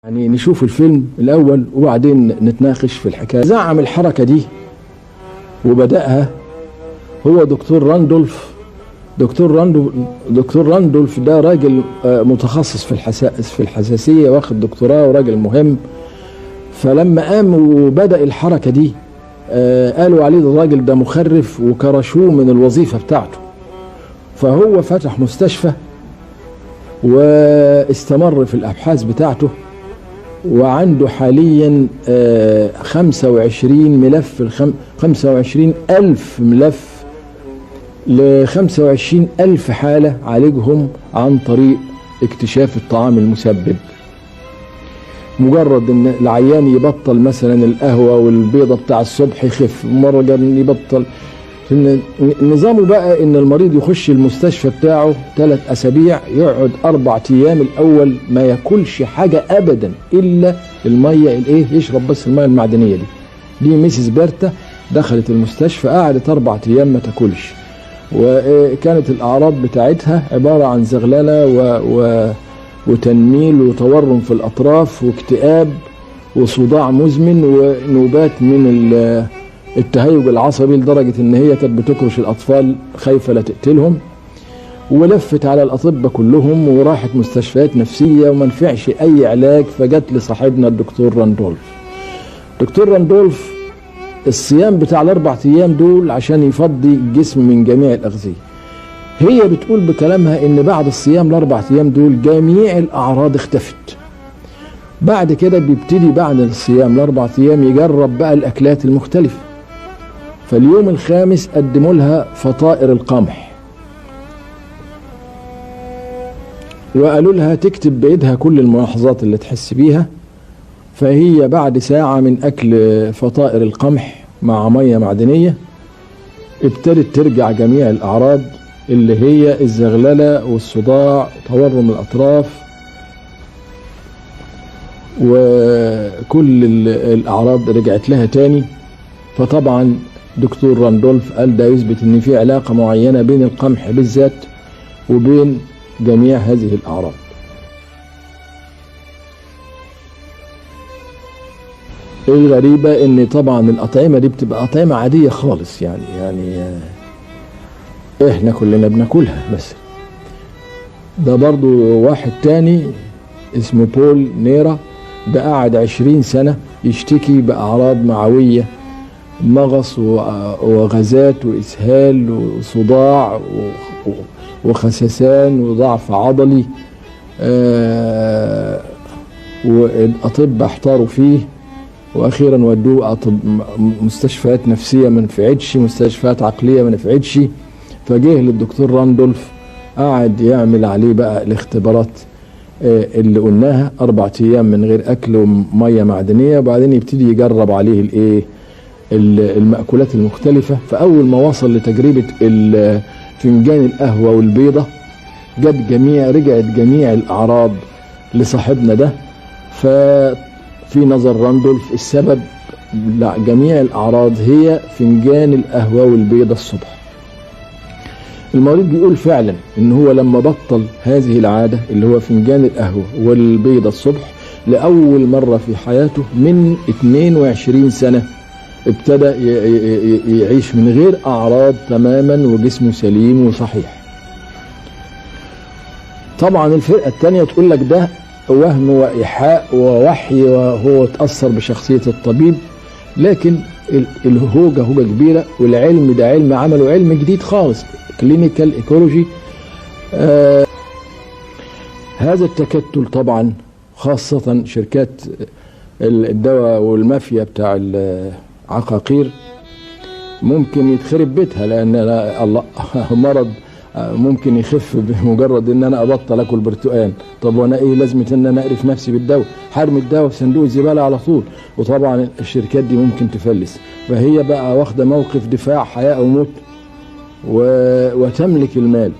يعني نشوف الفيلم الأول وبعدين نتناقش في الحكاية. زعم الحركة دي وبدأها هو دكتور راندولف. دكتور راندولف ده راجل متخصص في الحساسية، واخد دكتوراه وراجل مهم. فلما قام وبدأ الحركة دي قالوا عليه الراجل ده مخرف وكرشوه من الوظيفة بتاعته. فهو فتح مستشفى واستمر في الأبحاث بتاعته، وعنده حاليا 25 ملف 25,000 ملف ل 25,000 حالة عالجهم عن طريق اكتشاف الطعام المسبب. مجرد ان العيان يبطل مثلا القهوة والبيضة بتاع الصبح يخف، مرة يبطل. نظامه بقى ان المريض يخش المستشفى بتاعه 3 أسابيع، يقعد 4 أيام الاول ما ياكلش حاجة ابدا الا المية يشرب بس المية المعدنية دي ميسيس بيرتا دخلت المستشفى قعدت 4 أيام ما تاكلش، وكانت الاعراض بتاعتها عبارة عن زغللة وتنميل وتورم في الاطراف واكتئاب وصداع مزمن ونوبات من التهيج العصبي، لدرجة ان هي كانت بتكرش الاطفال خايفة لا تقتلهم. ولفت على الاطباء كلهم وراحت مستشفيات نفسية وما نفعش اي علاج، فجت لصاحبنا الدكتور راندولف. دكتور راندولف الصيام بتاع ال4 أيام دول عشان يفضي الجسم من جميع الاغذية. هي بتقول بكلامها ان بعد الصيام ال4 أيام دول جميع الاعراض اختفت. بعد كده بيبتدي بعد الصيام ال4 أيام يجرب بقى الاكلات المختلفة. فاليوم الخامس قدموا لها فطائر القمح وقالوا لها تكتب بايدها كل الملاحظات اللي تحس بيها. فهي بعد ساعة من اكل فطائر القمح مع مية معدنية ابتدت ترجع جميع الاعراض اللي هي الزغللة والصداع وتورم الاطراف وكل الاعراض رجعت لها تاني. فطبعا دكتور راندولف قال ده يثبت ان في علاقة معينة بين القمح بالذات وبين جميع هذه الاعراض. الغريبة ان طبعا الاطعمة دي بتبقى اطعمة عادية خالص، يعني احنا كلنا بناكلها. بس ده برضو واحد تاني اسمه بول نيرا، ده قعد 20 سنة يشتكي بأعراض معوية، مغص وغازات وإسهال وصداع وخسسان وضعف عضلي. والأطباء احتاروا فيه وأخيرا ودوه مستشفيات نفسية ما نفعتش، مستشفيات عقلية ما نفعتش. فجه للدكتور راندولف قعد يعمل عليه بقى الاختبارات اللي قلناها 4 أيام من غير أكل ومية معدنية، وبعدين يبتدي يجرب عليه المأكولات المختلفة. فأول ما وصل لتجربة فنجان القهوة والبيضة رجعت جميع الأعراض لصاحبنا ده. ففي نظر راندولف السبب جميع الأعراض هي فنجان القهوة والبيضة الصبح. المريض بيقول فعلا ان هو لما بطل هذه العادة اللي هو فنجان القهوة والبيضة الصبح لأول مرة في حياته من 22 سنة ابتدى يعيش من غير أعراض تماما وجسمه سليم وصحيح. طبعا الفرقة الثانية تقول لك ده وهم وإيحاء ووحي وهو تأثر بشخصية الطبيب، لكن الهوجة هوجة كبيرة، والعلم ده علم عمله علم جديد خالص، كلينيكال ايكولوجي. هذا التكتل طبعا خاصة شركات الدواء والمافيا بتاع العقاقير ممكن يتخرب بيتها، لان الله مرض ممكن يخف بمجرد ان انا ابطل اكل برتقان. طب وانا ايه لازمه ان انا اقرف نفسي بالدواء؟ حرمي الدواء في صندوق الزباله على طول. وطبعا الشركات دي ممكن تفلس، فهي بقى واخده موقف دفاع حياه او موت وتملك المال.